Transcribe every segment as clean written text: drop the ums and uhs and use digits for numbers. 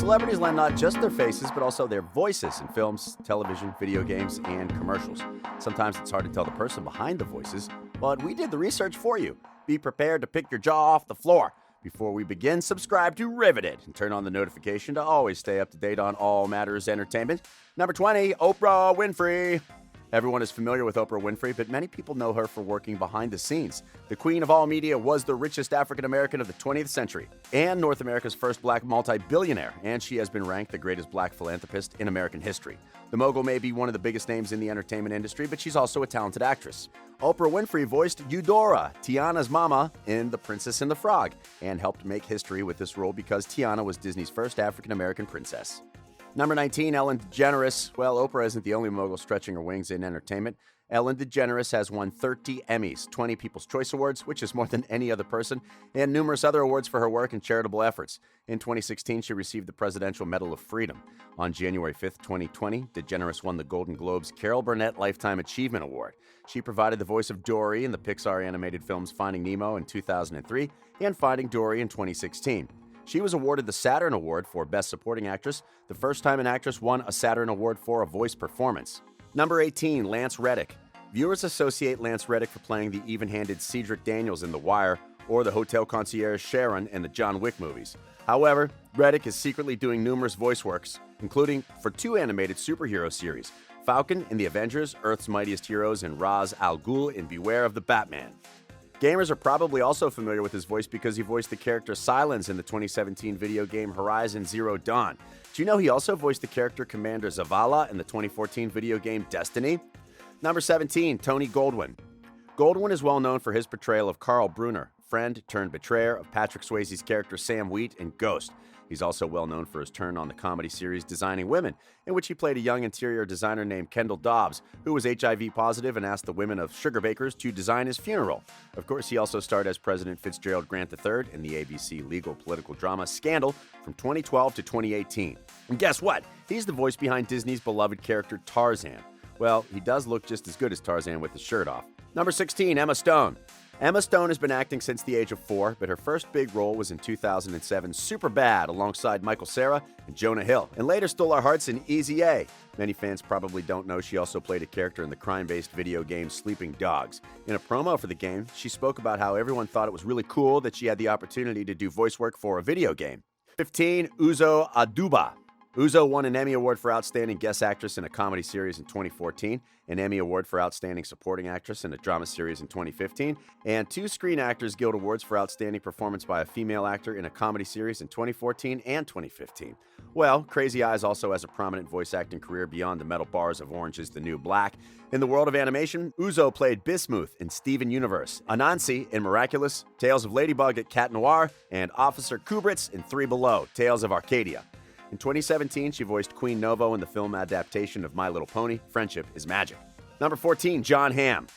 Celebrities lend not just their faces, but also their voices in films, television, video games, and commercials. Sometimes it's hard to tell the person behind the voices, but we did the research for you. Be prepared to pick your jaw off the floor. Before we begin, subscribe to Riveted and turn on the notification to always stay up to date on all matters entertainment. Number 20, Oprah Winfrey. Everyone is familiar with Oprah Winfrey, but many people know her for working behind the scenes. The queen of all media was the richest African American of the 20th century and North America's first black multi-billionaire, and she has been ranked the greatest black philanthropist in American history. The mogul may be one of the biggest names in the entertainment industry, but she's also a talented actress. Oprah Winfrey voiced Eudora, Tiana's mama, in The Princess and the Frog, and helped make history with this role because Tiana was Disney's first African American princess. Number 19, Ellen DeGeneres. Well, Oprah isn't the only mogul stretching her wings in entertainment. Ellen DeGeneres has won 30 Emmys, 20 People's Choice Awards, which is more than any other person, and numerous other awards for her work and charitable efforts. In 2016, she received the Presidential Medal of Freedom. On January 5, 2020, DeGeneres won the Golden Globe's Carol Burnett Lifetime Achievement Award. She provided the voice of Dory in the Pixar animated films Finding Nemo in 2003 and Finding Dory in 2016. She was awarded the Saturn Award for Best Supporting Actress, the first time an actress won a Saturn Award for a voice performance. Number 18, Lance Reddick. Viewers associate Lance Reddick for playing the even-handed Cedric Daniels in The Wire or the hotel concierge Sharon in the John Wick movies. However, Reddick is secretly doing numerous voice works, including for 2 animated superhero series, Falcon in The Avengers, Earth's Mightiest Heroes, and Ra's al Ghul in Beware of the Batman. Gamers are probably also familiar with his voice because he voiced the character Silence in the 2017 video game Horizon Zero Dawn. Do you know he also voiced the character Commander Zavala in the 2014 video game Destiny? Number 17, Tony Goldwyn. Goldwyn is well known for his portrayal of Carl Brunner, friend turned betrayer of Patrick Swayze's character Sam Wheat in Ghost. He's also well known for his turn on the comedy series Designing Women, in which he played a young interior designer named Kendall Dobbs, who was HIV positive and asked the women of Sugar Bakers to design his funeral. Of course, he also starred as President Fitzgerald Grant III in the ABC legal political drama Scandal from 2012 to 2018. And guess what? He's the voice behind Disney's beloved character Tarzan. Well, he does look just as good as Tarzan with his shirt off. Number 16, Emma Stone. Emma Stone has been acting since the age of 4, but her first big role was in 2007's Superbad alongside Michael Cera and Jonah Hill, and later stole our hearts in Easy A. Many fans probably don't know she also played a character in the crime-based video game Sleeping Dogs. In a promo for the game, she spoke about how everyone thought it was really cool that she had the opportunity to do voice work for a video game. 15, Uzo Aduba. Uzo won an Emmy Award for Outstanding Guest Actress in a Comedy Series in 2014, an Emmy Award for Outstanding Supporting Actress in a Drama Series in 2015, and 2 Screen Actors Guild Awards for Outstanding Performance by a Female Actor in a Comedy Series in 2014 and 2015. Well, Crazy Eyes also has a prominent voice acting career beyond the metal bars of Orange is the New Black. In the world of animation, Uzo played Bismuth in Steven Universe, Anansi in Miraculous, Tales of Ladybug at Cat Noir, and Officer Kubritz in Three Below, Tales of Arcadia. In 2017, she voiced Queen Novo in the film adaptation of My Little Pony, Friendship is Magic. Number 14, Jon Hamm.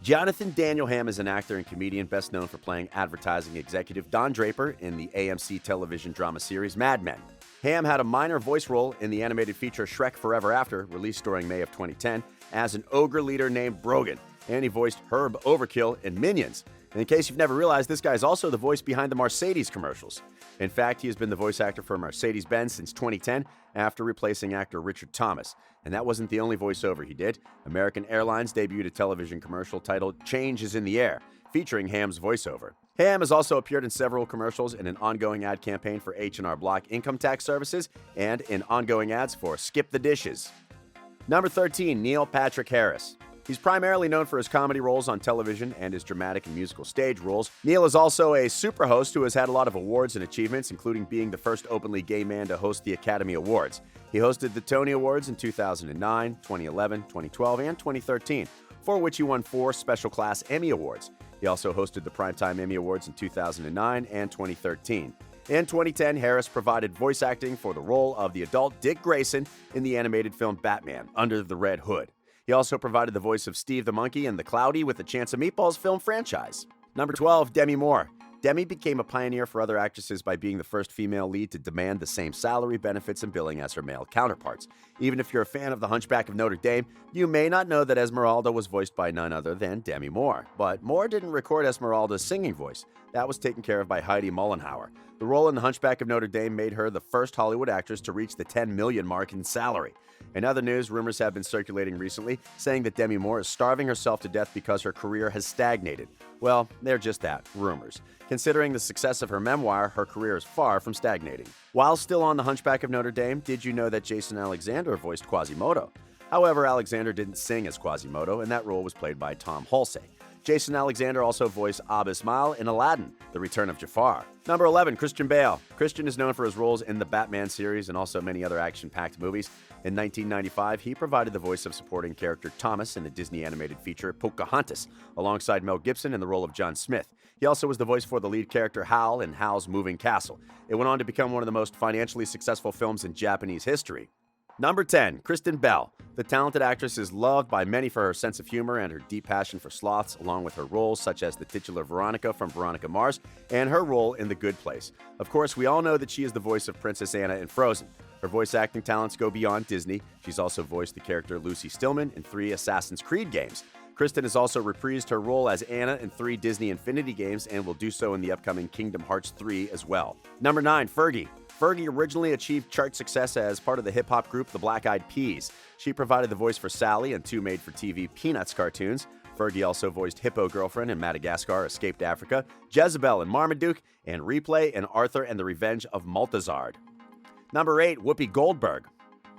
Jonathan Daniel Hamm is an actor and comedian best known for playing advertising executive Don Draper in the AMC television drama series Mad Men. Hamm had a minor voice role in the animated feature Shrek Forever After, released during May of 2010, as an ogre leader named Brogan, and he voiced Herb Overkill in Minions. And in case you've never realized, this guy is also the voice behind the Mercedes commercials. In fact, he has been the voice actor for Mercedes-Benz since 2010 after replacing actor Richard Thomas. And that wasn't the only voiceover he did. American Airlines debuted a television commercial titled Change is in the Air, featuring Hamm's voiceover. Hamm has also appeared in several commercials in an ongoing ad campaign for H&R Block Income Tax Services and in ongoing ads for Skip the Dishes. Number 13, Neil Patrick Harris. He's primarily known for his comedy roles on television and his dramatic and musical stage roles. Neil is also a superhost who has had a lot of awards and achievements, including being the first openly gay man to host the Academy Awards. He hosted the Tony Awards in 2009, 2011, 2012, and 2013, for which he won 4 Special Class Emmy Awards. He also hosted the Primetime Emmy Awards in 2009 and 2013. In 2010, Harris provided voice acting for the role of the adult Dick Grayson in the animated film Batman, Under the Red Hood. He also provided the voice of Steve the Monkey in the Cloudy with a Chance of Meatballs film franchise. Number 12, Demi Moore. Demi became a pioneer for other actresses by being the first female lead to demand the same salary, benefits, and billing as her male counterparts. Even if you're a fan of The Hunchback of Notre Dame, you may not know that Esmeralda was voiced by none other than Demi Moore. But Moore didn't record Esmeralda's singing voice. That was taken care of by Heidi Mollenhauer. The role in The Hunchback of Notre Dame made her the first Hollywood actress to reach the $10 million mark in salary. In other news, rumors have been circulating recently saying that Demi Moore is starving herself to death because her career has stagnated. Well, they're just that, rumors. Considering the success of her memoir, her career is far from stagnating. While still on The Hunchback of Notre Dame, did you know that Jason Alexander voiced Quasimodo? However, Alexander didn't sing as Quasimodo, and that role was played by Tom Hulce. Jason Alexander also voiced Abbas Mal in Aladdin, The Return of Jafar. Number 11, Christian Bale. Christian is known for his roles in the Batman series and also many other action-packed movies. In 1995, he provided the voice of supporting character Thomas in the Disney animated feature Pocahontas, alongside Mel Gibson in the role of John Smith. He also was the voice for the lead character Hal in Hal's Moving Castle. It went on to become one of the most financially successful films in Japanese history. Number 10, Kristen Bell. The talented actress is loved by many for her sense of humor and her deep passion for sloths, along with her roles such as the titular Veronica from Veronica Mars and her role in The Good Place. Of course, we all know that she is the voice of Princess Anna in Frozen. Her voice acting talents go beyond Disney. She's also voiced the character Lucy Stillman in 3 Assassin's Creed games. Kristen has also reprised her role as Anna in 3 Disney Infinity games and will do so in the upcoming Kingdom Hearts 3 as well. Number 9, Fergie. Fergie originally achieved chart success as part of the hip-hop group The Black Eyed Peas. She provided the voice for Sally in 2 made-for-TV Peanuts cartoons. Fergie also voiced Hippo Girlfriend in Madagascar Escaped Africa, Jezebel in Marmaduke, and Replay in Arthur and the Revenge of Maltazard. Number 8, Whoopi Goldberg.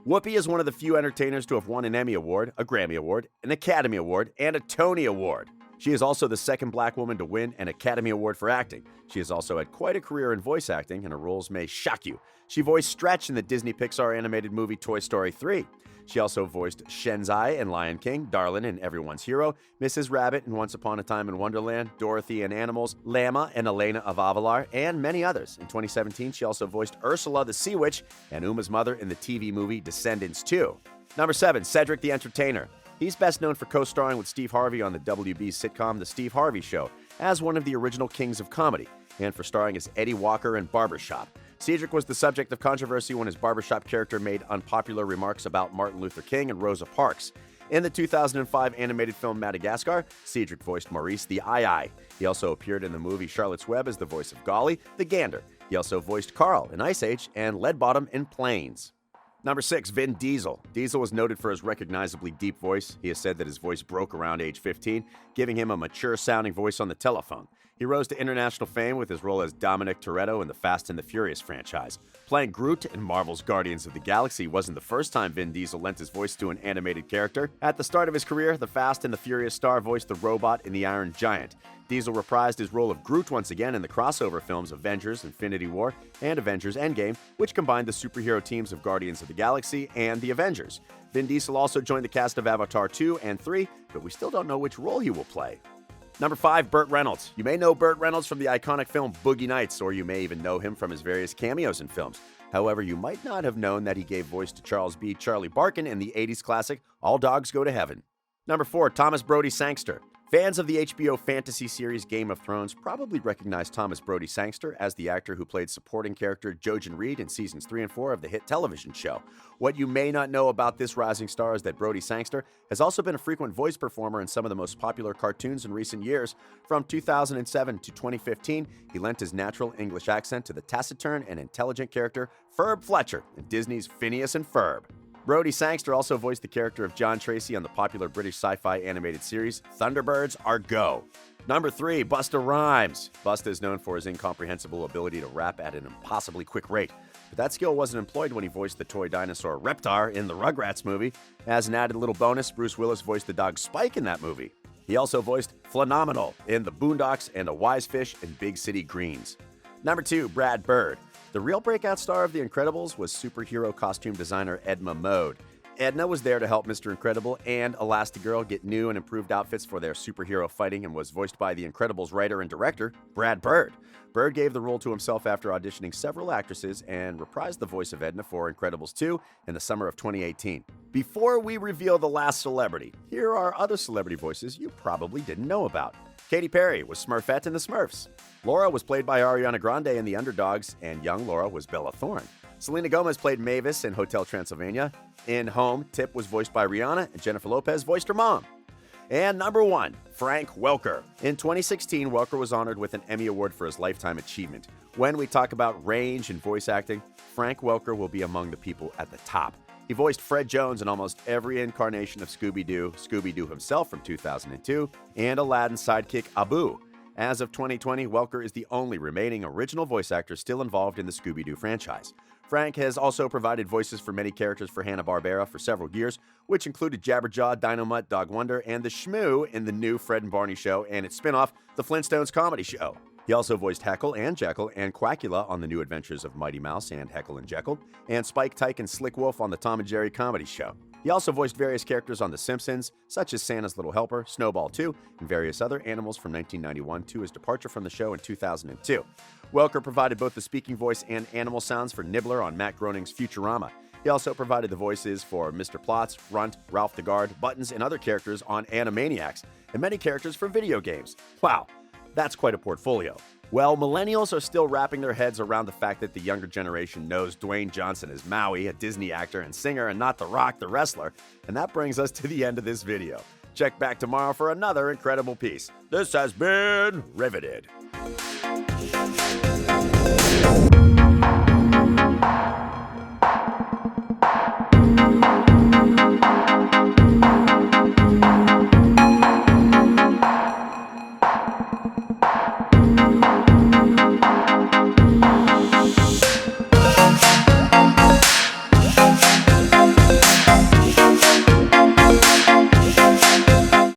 Whoopi is one of the few entertainers to have won an Emmy Award, a Grammy Award, an Academy Award, and a Tony Award. She is also the second black woman to win an Academy Award for acting. She has also had quite a career in voice acting, and her roles may shock you. She voiced Stretch in the Disney Pixar animated movie Toy Story 3. She also voiced Shenzai in Lion King, Darlin in Everyone's Hero, Mrs. Rabbit in Once Upon a Time in Wonderland, Dorothy in Animals, Lama and Elena of Avalar, and many others. In 2017, she also voiced Ursula the Sea Witch and Uma's mother in the TV movie Descendants 2. Number 7, Cedric the Entertainer. He's best known for co-starring with Steve Harvey on the WB sitcom The Steve Harvey Show as one of the original kings of comedy, and for starring as Eddie Walker in Barbershop. Cedric was the subject of controversy when his barbershop character made unpopular remarks about Martin Luther King and Rosa Parks. In the 2005 animated film Madagascar, Cedric voiced Maurice the Aye-Aye. He also appeared in the movie Charlotte's Web as the voice of Golly, the Gander. He also voiced Carl in Ice Age and Leadbottom in Planes. Number 6, Vin Diesel. Diesel was noted for his recognizably deep voice. He has said that his voice broke around age 15, giving him a mature-sounding voice on the telephone. He rose to international fame with his role as Dominic Toretto in the Fast and the Furious franchise. Playing Groot in Marvel's Guardians of the Galaxy wasn't the first time Vin Diesel lent his voice to an animated character. At the start of his career, the Fast and the Furious star voiced the robot in The Iron Giant. Diesel reprised his role of Groot once again in the crossover films Avengers Infinity War and Avengers Endgame, which combined the superhero teams of Guardians of the Galaxy and the Avengers. Vin Diesel also joined the cast of Avatar 2 and 3, but we still don't know which role he will play. Number 5, Burt Reynolds. You may know Burt Reynolds from the iconic film Boogie Nights, or you may even know him from his various cameos in films. However, you might not have known that he gave voice to Charles B. Charlie Barkin in the 80s classic All Dogs Go to Heaven. Number 4, Thomas Brodiesangster. Fans of the HBO fantasy series Game of Thrones probably recognize Thomas Brodiesangster as the actor who played supporting character Jojen Reed in seasons 3 and 4 of the hit television show. What you may not know about this rising star is that Brodiesangster has also been a frequent voice performer in some of the most popular cartoons in recent years. From 2007 to 2015, he lent his natural English accent to the taciturn and intelligent character Ferb Fletcher in Disney's Phineas and Ferb. Brodiesangster also voiced the character of John Tracy on the popular British sci-fi animated series Thunderbirds Are Go. Number 3, Busta Rhymes. Busta is known for his incomprehensible ability to rap at an impossibly quick rate, but that skill wasn't employed when he voiced the toy dinosaur Reptar in the Rugrats movie. As an added little bonus, Bruce Willis voiced the dog Spike in that movie. He also voiced Phenomenal in The Boondocks and a wise fish in Big City Greens. Number 2, Brad Bird. The real breakout star of The Incredibles was superhero costume designer Edna Mode. Edna was there to help Mr. Incredible and Elastigirl get new and improved outfits for their superhero fighting and was voiced by The Incredibles writer and director, Brad Bird. Bird gave the role to himself after auditioning several actresses and reprised the voice of Edna for Incredibles 2 in the summer of 2018. Before we reveal the last celebrity, here are other celebrity voices you probably didn't know about. Katy Perry was Smurfette in The Smurfs. Laura was played by Ariana Grande in The Underdogs, and young Laura was Bella Thorne. Selena Gomez played Mavis in Hotel Transylvania. In Home, Tip was voiced by Rihanna, and Jennifer Lopez voiced her mom. And number 1, Frank Welker. In 2016, Welker was honored with an Emmy Award for his lifetime achievement. When we talk about range in voice acting, Frank Welker will be among the people at the top. He voiced Fred Jones in almost every incarnation of Scooby-Doo, Scooby-Doo himself from 2002, and Aladdin's sidekick Abu. As of 2020, Welker is the only remaining original voice actor still involved in the Scooby-Doo franchise. Frank has also provided voices for many characters for Hanna-Barbera for several years, which included Jabberjaw, Dynomutt, Dog Wonder, and the Shmoo in the new Fred and Barney show and its spin-off, The Flintstones Comedy Show. He also voiced Heckle and Jekyll and Quackula on The New Adventures of Mighty Mouse and Heckle and Jekyll, and Spike, Tyke, and Slick Wolf on The Tom and Jerry Comedy Show. He also voiced various characters on The Simpsons, such as Santa's Little Helper, Snowball 2, and various other animals from 1991 to his departure from the show in 2002. Welker provided both the speaking voice and animal sounds for Nibbler on Matt Groening's Futurama. He also provided the voices for Mr. Plotz, Runt, Ralph the Guard, Buttons, and other characters on Animaniacs, and many characters for video games. Wow, that's quite a portfolio. Well, millennials are still wrapping their heads around the fact that the younger generation knows Dwayne Johnson as Maui, a Disney actor and singer, and not The Rock, the wrestler. And that brings us to the end of this video. Check back tomorrow for another incredible piece. This has been Riveted.